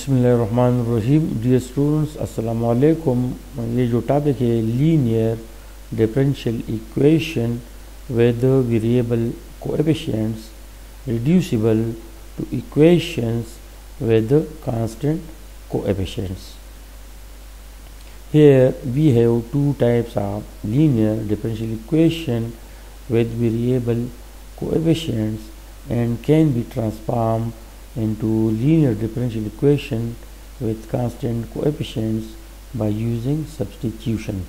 बिस्मिल्लाहिर्रहमानिर्रहीम। Dear students, अस्सलामु अलैकुम। ये जो टॉपिक है linear differential equation with variable coefficients reducible to equations with constant coefficients. Here we have two types of linear differential equation with variable coefficients and can be transformed into linear differential equation with constant coefficients by using substitution.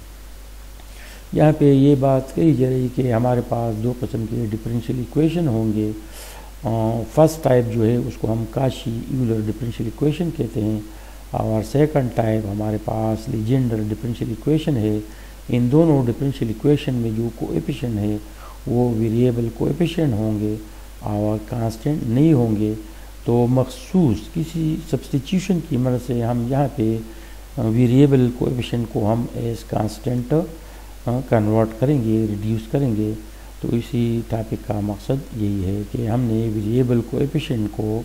यहाँ पे ये बात कही जा रही है कि हमारे पास दो किस्म के डिफरेंशियल इक्वेशन होंगे। फर्स्ट टाइप जो है उसको हम काशी यूलर डिफरेंशियल इक्वेशन कहते हैं और सेकंड टाइप हमारे पास लीजेंडर डिफरेंशियल इक्वेशन है। इन दोनों डिफरेंशियल इक्वेशन में जो कोएफिशिएंट है वो वेरिएबल कोएफिशिएंट होंगे और कांस्टेंट नहीं होंगे। तो मखसूस किसी सब्स्टिट्यूशन की मदद से हम यहाँ पे वेरिएबल कोएफिशिएंट को हम एज कांस्टेंट कन्वर्ट करेंगे, रिड्यूस करेंगे। तो इसी टॉपिक का मकसद यही है कि हमने वेरिएबल कोएफिशिएंट को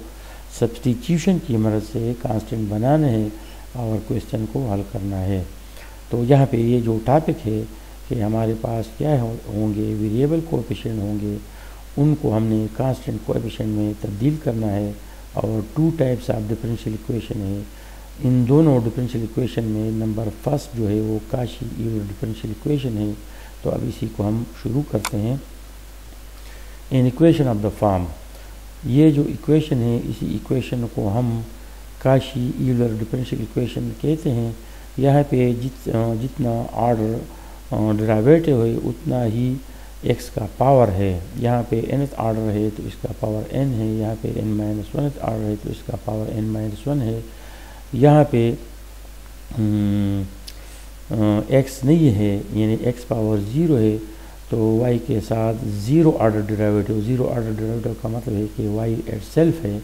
सब्स्टिट्यूशन की मदद से कांस्टेंट बनाना है और क्वेश्चन को हल करना है। तो यहाँ पे ये जो टॉपिक है कि हमारे पास क्या होंगे, वेरिएबल कोएफिशिएंट होंगे, उनको हमने कांस्टेंट कोएफिशिएंट में तब्दील करना है। और two types of differential equation है। इन दोनों डिफरेंशियल इक्वेशन में नंबर फर्स्ट जो है वो काशी यूलर डिफरेंशियल इक्वेशन है। तो अब इसी को हम शुरू करते हैं। In equation of the form, ये जो इक्वेशन है इसी इक्वेशन को हम काशी यूलर डिफरेंशियल इक्वेशन कहते हैं। यहाँ पे जितना ऑर्डर डेरिवेटिव है उतना ही x का पावर है। यहाँ पे nth ऑर्डर है तो इसका पावर n है। यहाँ पे n-1th ऑर्डर है तो इसका पावर n-1 है। यहाँ पे x नहीं है यानी x पावर 0 है तो y के साथ ज़ीरो ऑर्डर डेरिवेटिव का मतलब है कि y इटसेल्फ है।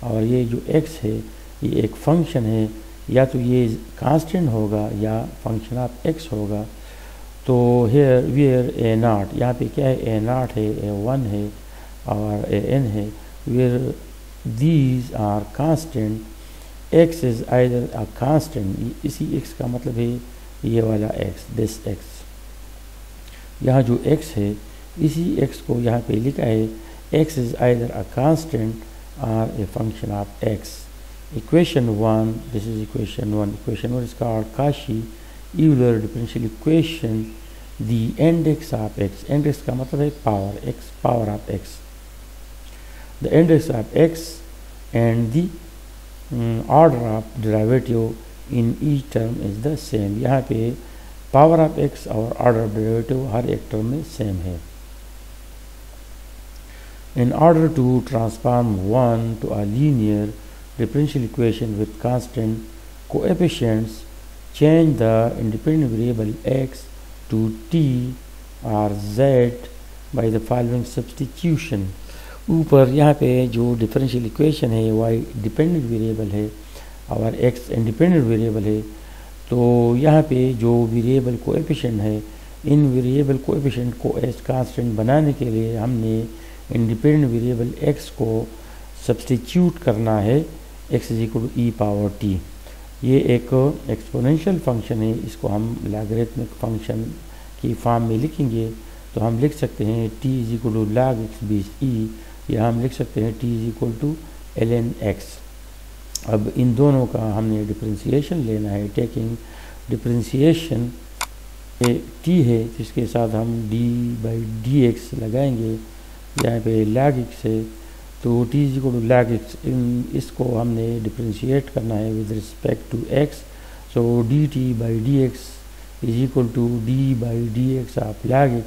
और ये जो x है ये एक फंक्शन है, या तो ये कांस्टेंट होगा या फंक्शन ऑफ x होगा। तो हेयर वेयर a0, यहाँ पे क्या है, a0 है, a1 है और an है। Where these are constant, x is either a constant, इसी x का मतलब है ये वाला x, दिस x। यहाँ जो x है इसी x को यहाँ पे लिखा है x is either a constant और a function of x। Equation 1, this is equation 1। Equation 1 is called Cauchy Euler differential equation. The index of x, index का मतलब है power, x power of x। The index of x and the order of derivative in each term is the same. यहाँ पे power of x और order of derivative हर एक term में same है। इन order to transform one to a linear differential equation with constant coefficients, change the independent variable x to t or z by the following substitution। ऊपर यहाँ पे जो differential equation है y dependent variable है और x independent variable है। तो यहाँ पे जो वेरिएबल कोएफिशिएंट है, इन वेरिएबल कोएफिशिएंट को एज कांस्टेंट बनाने के लिए हमने इंडिपेंडेंट वेरिएबल x को सब्स्टिट्यूट करना है, x is equal to e power t। ये एक एक्सपोनेंशियल फंक्शन है, इसको हम लॉगरिथमिक फंक्शन की फॉर्म में लिखेंगे तो हम लिख सकते हैं t is equal to log x बीस e, या हम लिख सकते हैं t is equal to ln x। अब इन दोनों का हमने डिफरेंशिएशन लेना है। टेकिंग डिफरेंशिएशन t है तो इसके साथ हम d/dx लगाएंगे। यहाँ पे log x है तो t is equal to log x, इसको हमने डिफरेंशिएट करना है with respect to x। So dt/dx is equal to d/dx of log x,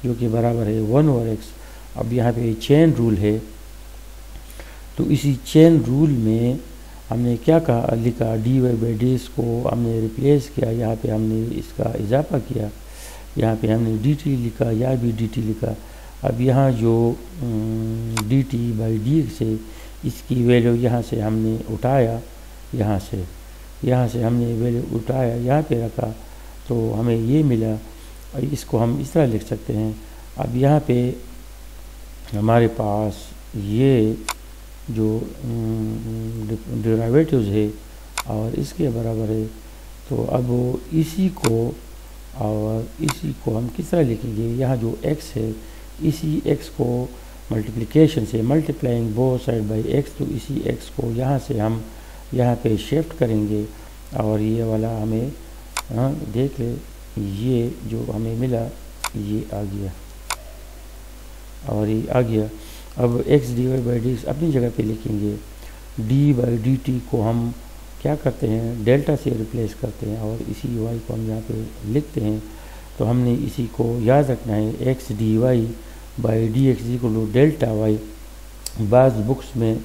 जो कि बराबर है 1/x। अब यहाँ पे चेन रूल है तो इसी चेन रूल में हमने क्या कहा, लिखा dy/dx को हमने रिप्लेस किया, यहाँ पे हमने इसका इजाफा किया, यहाँ पे हमने dt लिखा, यहाँ भी dt लिखा। अब यहाँ जो dt/dx है इसकी वैल्यू यहाँ से हमने उठाया, यहाँ से हमने वैल्यू उठाया, यहाँ पे रखा तो हमें ये मिला। और इसको हम इस तरह लिख सकते हैं। अब यहाँ पे हमारे पास ये जो डेरिवेटिव्स है और इसके बराबर है। तो अब इसी को हम किस तरह लिखेंगे, यहाँ जो x है इसी x को मल्टीप्लिकेशन से multiplying both side by x, तो इसी x को यहाँ से हम यहाँ पे शिफ्ट करेंगे और ये वाला हमें देख ले, ये जो हमें मिला ये आ गया और ये आ गया। अब x dy बाई डी अपनी जगह पे लिखेंगे, d बाई डी टी को हम क्या करते हैं डेल्टा से रिप्लेस करते हैं और इसी y को हम यहाँ पे लिखते हैं। तो हमने इसी को याद रखना है, x dy by d x equal to delta y। बाज़ बुक्स में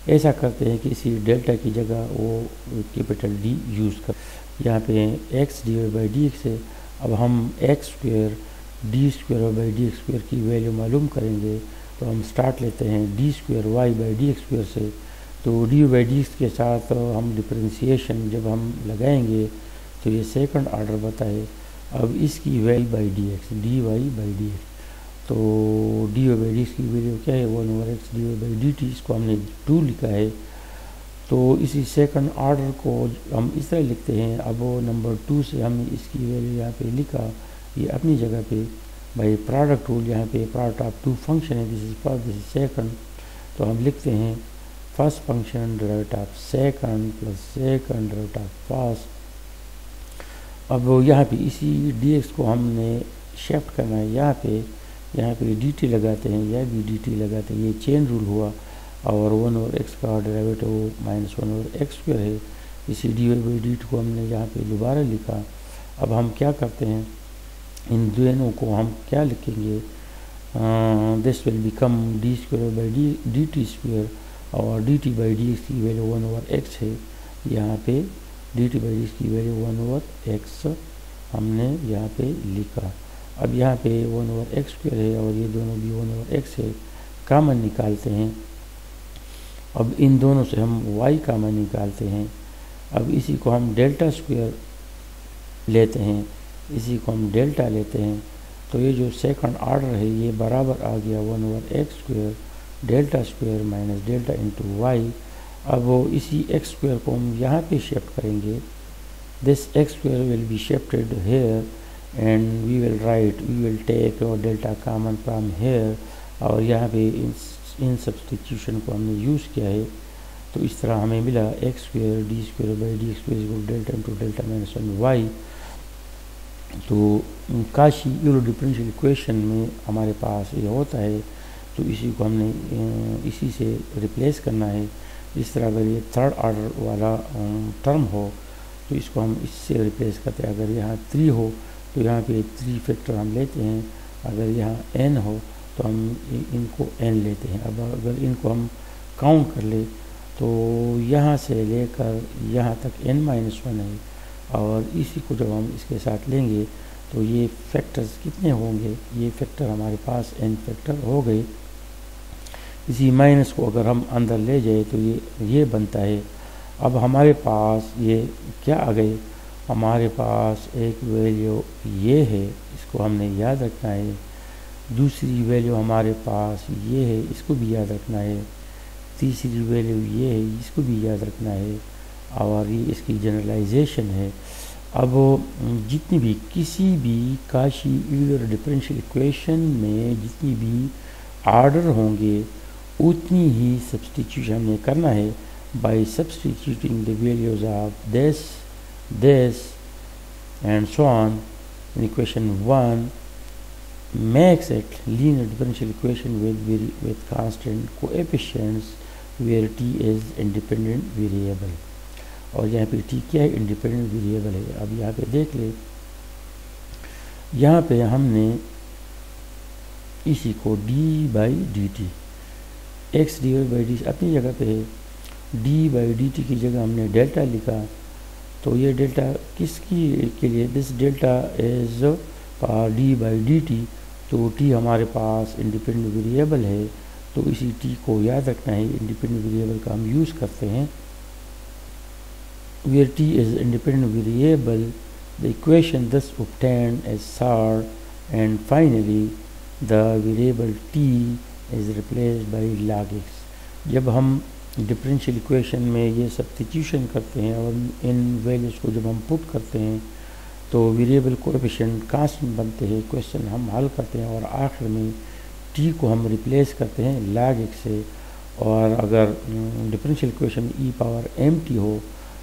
ऐसा करते हैं कि इसी डेल्टा की जगह वो कैपिटल D यूज़ कर। यहाँ पे x dy by d x है। अब हम x square d square by d x square की वैल्यू मालूम करेंगे। तो हम स्टार्ट लेते हैं d square y by d x square से। तो डी बाई डी एक्स के साथ हम डिफरेंशिएशन जब हम लगाएंगे तो ये सेकंड ऑर्डर बताए। अब इसकी value by d x d y by d x, तो d y by d x की वैल्यू क्या है 1/x d y by d t, इसको हमने 2 लिखा है। तो इसी सेकंड ऑर्डर को हम इस तरह लिखते हैं। अब वो नंबर 2 से हमने इसकी वैल्यू यहाँ पे लिखा, ये अपनी जगह पे बाई प्रोडक्ट रूल, यहाँ पे प्रोडक्ट ऑफ 2 फंक्शन है, this is first this is second. तो हम लिखते हैं first function derivative of second plus second derivative of first. अब यहाँ पे इसी डी एक्स को हमने शिफ्ट करना है, यहाँ पे डी टी लगाते हैं, यह भी डी टी लगाते हैं, ये चेन रूल हुआ। और 1/x का डेरिवेटिव -1/x स्क्वायर है। इसी d y by d t को हमने यहाँ पे दोबारा लिखा। अब हम क्या करते हैं, इन दोनों को हम क्या लिखेंगे, this will become d square by d t square और d t by d x की वैल्यू 1/x है। यहाँ पे d t by d x की वैल्यू 1/x हमने यहाँ पे लिखा। अब यहाँ पे 1/x स्क्वायर है और ये दोनों भी 1/x है, कॉमन निकालते हैं। अब इन दोनों से हम y कॉमन निकालते हैं। अब इसी को हम डेल्टा स्क्वायर लेते हैं, इसी को हम डेल्टा लेते हैं। तो ये जो सेकंड ऑर्डर है ये बराबर आ गया 1/x square delta square minus delta into y. अब वो इसी x स्क्वायर को हम यहाँ पे शिफ्ट करेंगे, this x square will be shifted here and we will take delta common from here. और यहाँ पे इन सब्सटीट्यूशन को हमने यूज़ किया है। तो इस तरह हमें मिला x square D square by D square equal delta into delta minus 1y। तो काशी यूलर डिफरेंशियल इक्वेशन में हमारे पास ये होता है, तो इसी को हमने इसी से रिप्लेस करना है। इस तरह अगर ये थर्ड ऑर्डर वाला टर्म हो तो इसको हम इससे रिप्लेस करते हैं। अगर यहाँ 3 हो तो यहाँ पे 3 फैक्टर हम लेते हैं, अगर यहाँ n हो तो हम इनको n लेते हैं। अब अगर इनको हम काउंट कर ले तो यहाँ से लेकर यहाँ तक n-1 है और इसी को जब हम इसके साथ लेंगे तो ये फैक्टर्स कितने होंगे, ये फैक्टर हमारे पास n फैक्टर हो गए। इसी माइनस को अगर हम अंदर ले जाए तो ये बनता है। अब हमारे पास ये क्या आ गए, हमारे पास एक वैल्यू ये है, इसको हमने याद रखना है। दूसरी वैल्यू हमारे पास ये है, इसको भी याद रखना है। तीसरी वैल्यू ये है, इसको भी याद रखना है। और ये इसकी जनरलाइजेशन है। अब जितनी भी किसी भी काशी यूलर डिफरेंशियल इक्वेशन में जितनी भी ऑर्डर होंगे उतनी ही सब्स्टिट्यूशन हमने करना है bye substituting the values of this and so on in equation 1 makes it linear differential equation with constant coefficients where t is independent variable। और यहाँ पे t क्या है, इंडिपेंडेंट वेरिएबल है। अब यहाँ पे देख ले, यहाँ पे हमने इसी को d by d T x D by D अपनी जगह पे है, d बाई डी टी की जगह हमने डेल्टा लिखा। तो ये डेल्टा किसकी के लिए, this delta is power D by d T. तो टी हमारे पास इंडिपेंडेंट वेरिएबल है, तो इसी टी को याद रखना है। इंडिपेंडेंट वेरिएबल का हम यूज़ करते हैं। Where t is independent variable the equation thus obtained as third and finally the variable t is replaced by Logx। जब हम डिफरेंशियल इक्वेशन में ये सब्स्टिट्यूशन करते हैं और इन वैल्यूज़ को जब हम पुट करते हैं तो वेरिएबल कोएफिशिएंट कांस्टेंट बनते हैं। क्वेश्चन हम हल करते हैं और आखिर में टी को हम रिप्लेस करते हैं लॉग से। और अगर डिफरेंशियल इक्वेशन में ई पावर एम टी हो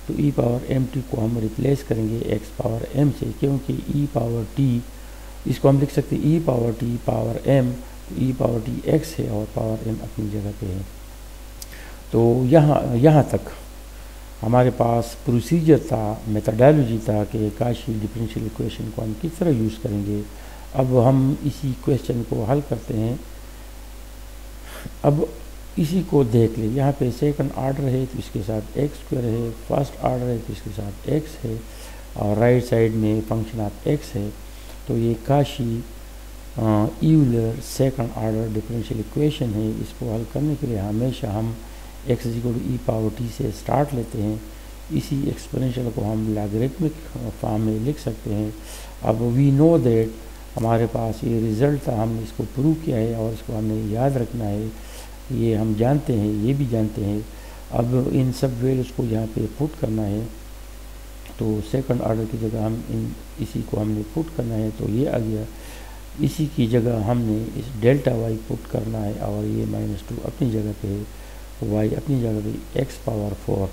तो ई पावर एम टी को हम रिप्लेस करेंगे एक्स पावर एम से, क्योंकि ई पावर टी इसको हम लिख सकते हैं ई पावर टी पावर एम, तो ई पावर टी एक्स है और पावर एम अपनी जगह पे है। तो यहाँ तक हमारे पास प्रोसीजर था, मेथडोलॉजी था कि काशी डिफरेंशियल इक्वेशन को हम किस तरह यूज़ करेंगे। अब हम इसी क्वेश्चन को हल करते हैं। अब इसी को देख ले, यहाँ पे सेकंड ऑर्डर है तो इसके साथ एक्स स्क्वायर है, फर्स्ट ऑर्डर है तो इसके साथ एक्स है और राइट साइड में फंक्शन ऑफ एक्स है। तो ये Cauchy Euler second order differential equation है। इसको हल करने के लिए हमेशा हम x equal to e power t से स्टार्ट लेते हैं। इसी एक्सपोनेंशियल को हम लॉगरिथमिक फॉर्म में लिख सकते हैं। अब वी नो दैट हमारे पास ये रिज़ल्ट था, हमने इसको प्रूव किया है और इसको हमने याद रखना है, ये हम जानते हैं, ये भी जानते हैं। अब इन सब वैल्यूज़ को यहाँ पे पुट करना है, तो सेकंड ऑर्डर की जगह हम इसी को हमने पुट करना है, तो ये आ गया। इसी की जगह हमने इस डेल्टा वाई पुट करना है और ये -2 अपनी जगह पे है, वाई अपनी जगह पे एक्स पावर 4।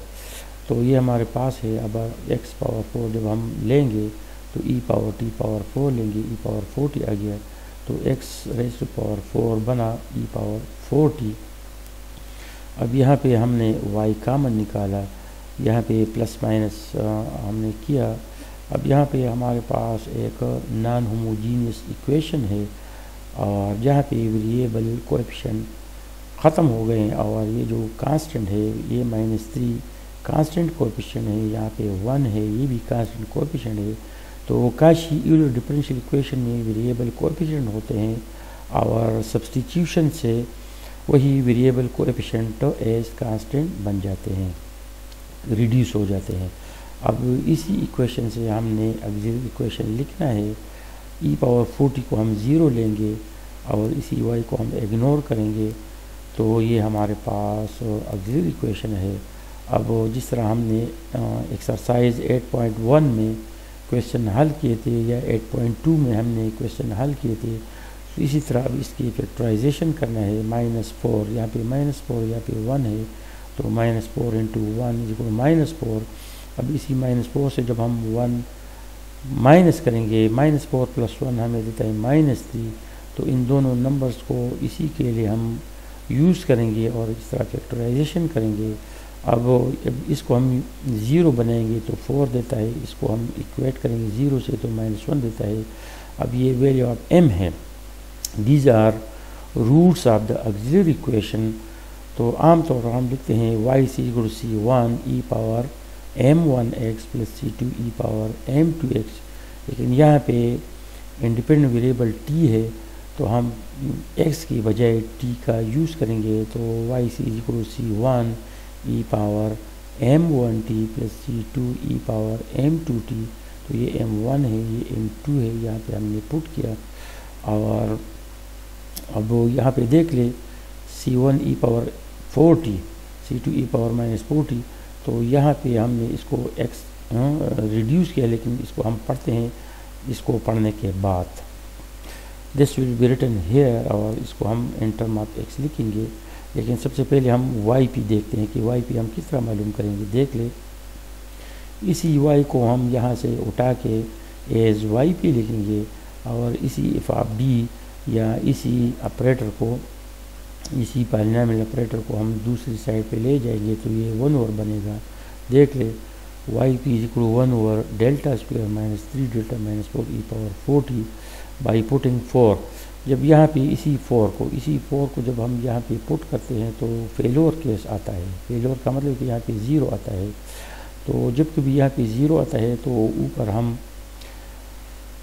तो ये हमारे पास है। अब एक्स पावर 4 जब हम लेंगे तो ई पावर टी पावर 4 लेंगे, ई पावर 4t आ गया, तो एक्स रेज़ टू पावर 4 बना ई पावर 4t। अब यहाँ पे हमने वाई कॉमन निकाला, यहाँ पे प्लस माइनस हमने किया। अब यहाँ पे हमारे पास एक नॉन होमोजीनियस इक्वेशन है और जहाँ पे वेरिएबल कोएफिशिएंट ख़त्म हो गए हैं और ये जो कांस्टेंट है ये -3 कांस्टेंट कोएफिशिएंट है, यहाँ पे 1 है, ये भी कांस्टेंट कोएफिशिएंट है। तो काशी यूलर डिफरेंशियल इक्वेशन में वेरिएबल कोएफिशिएंट होते हैं और सब्स्टिट्यूशन से वही वेरिएबल कोएफिशिएंट एज कांस्टेंट बन जाते हैं, रिड्यूस हो जाते हैं। अब इसी इक्वेशन से हमने ऑक्सिलरी इक्वेशन लिखना है। ई पावर 40 को हम 0 लेंगे और इसी वाई को हम इग्नोर करेंगे, तो ये हमारे पास ऑक्सिलरी इक्वेशन है। अब जिस तरह हमने एक्सरसाइज 8.1 में क्वेश्चन हल किए थे या 8.2 में हमने क्वेश्चन हल किए थे, तो इसी तरह अब इसकी फैक्टराइजेशन करना है। -4 यहाँ पे -4 यहाँ पे 1 है, तो -4 × 1 = -4। अब इसी -4 से जब हम 1 माइनस करेंगे, -4 + 1 हमें देता है -3। तो इन दोनों नंबर्स को इसी के लिए हम यूज़ करेंगे और इस तरह फैक्टराइजेशन करेंगे। अब इसको हम 0 बनाएंगे तो 4 देता है, इसको हम इक्वेट करेंगे 0 से तो -1 देता है। अब ये वैल्यू ऑफ m है, these are roots of the auxiliary equation. तो आमतौर पर हम लिखते हैं y = c1 e power m1x + c2 e power m2x, लेकिन यहाँ पे इंडिपेंडेंट वेरिएबल t है तो हम x की बजाय t का यूज़ करेंगे। तो y = c1 e power m1t + c2 e power m2t। तो ये m1 है, ये m2 है, यहाँ पे हमने पुट किया। और अब यहाँ पे देख ले c1 e power 4t, c2 e power -4t, तो यहाँ पे हमने इसको x रिड्यूस किया, लेकिन इसको हम पढ़ते हैं इसको पढ़ने के बाद। This will be written here और इसको हम इन टर्म ऑफ x लिखेंगे। लेकिन सबसे पहले हम वाई पी देखते हैं कि वाई पी हम किस तरह मालूम करेंगे। देख ले, इसी वाई को हम यहाँ से उठा के एज वाई पी लिखेंगे और इसी एफ ऑफ डी या इसी ऑपरेटर को, इसी पॉलिनोमियल ऑपरेटर को हम दूसरी साइड पे ले जाएंगे तो ये 1 ओवर बनेगा। देख ले, y p = 1 over delta square -3 delta -4 e power 4t by putting 4। जब यहाँ पे इसी 4 को जब हम यहाँ पे पुट करते हैं तो फेलोर केस आता है। फेलोर का मतलब कि यहाँ पे 0 आता है। तो जब कभी यहाँ पे 0 आता है तो ऊपर हम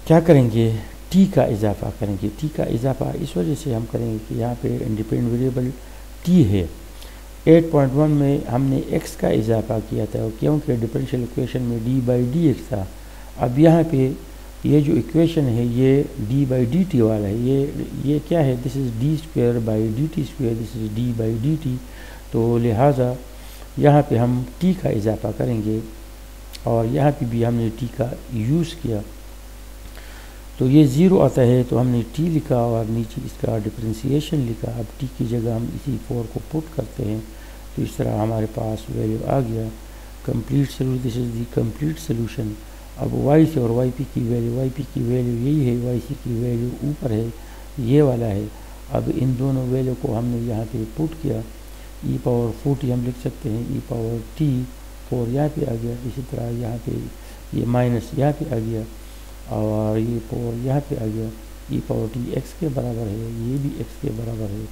क्या करेंगे, t का इजाफा करेंगे। t का इजाफा इस वजह से हम करेंगे कि यहाँ पे इंडिपेंडेंट वेरिएबल t है। 8.1 में हमने x का इजाफा किया था क्योंकि डिफरेंशियल इक्वेशन में d/dx था। अब यहाँ पे ये जो इक्वेशन है ये d/dt वाला है, ये क्या है, this is d² / dt², this is d/dt। तो लिहाजा यहाँ पे हम t का इजाफा करेंगे और यहाँ पे भी हमने t का यूज़ किया, तो ये 0 आता है तो हमने t लिखा और नीचे इसका डिफरेंशिएशन लिखा। अब t की जगह हम इसी 4 को पुट करते हैं तो इस तरह हमारे पास वैल्यू आ गया। Complete solution, this is the complete solution. अब y से और yp की वैल्यू यही है, yc की वैल्यू ऊपर है, ये वाला है। अब इन दोनों वैल्यू को हमने यहाँ पे पुट किया, e पावर 40 हम लिख सकते हैं, e पावर t 4 यहाँ पे आ गया। इसी तरह यहाँ पे ये माइनस यहाँ पे आ गया और ये 4 यहाँ पे आ गया। e पावर t x के बराबर है, ये भी x के बराबर है,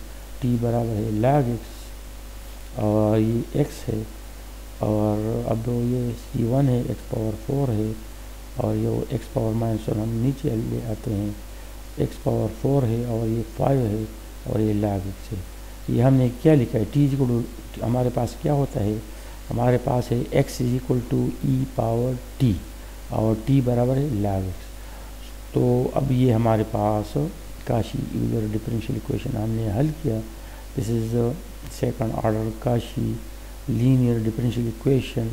t बराबर है log x और ये x है। और अब ये c1 है, x पावर 4 है और ये x पावर -1 हम नीचे ले आते हैं, x पावर 4 है और ये 5 है और ये log x है। ये हमने क्या लिखा है, t इक्वल टू, हमारे पास क्या होता है, हमारे पास है x equal to e power t और t बराबर है log x। तो अब ये हमारे पास काशी यूलर डिफरेंशियल इक्वेशन हमने हल किया। This is second order Kashi linear differential equation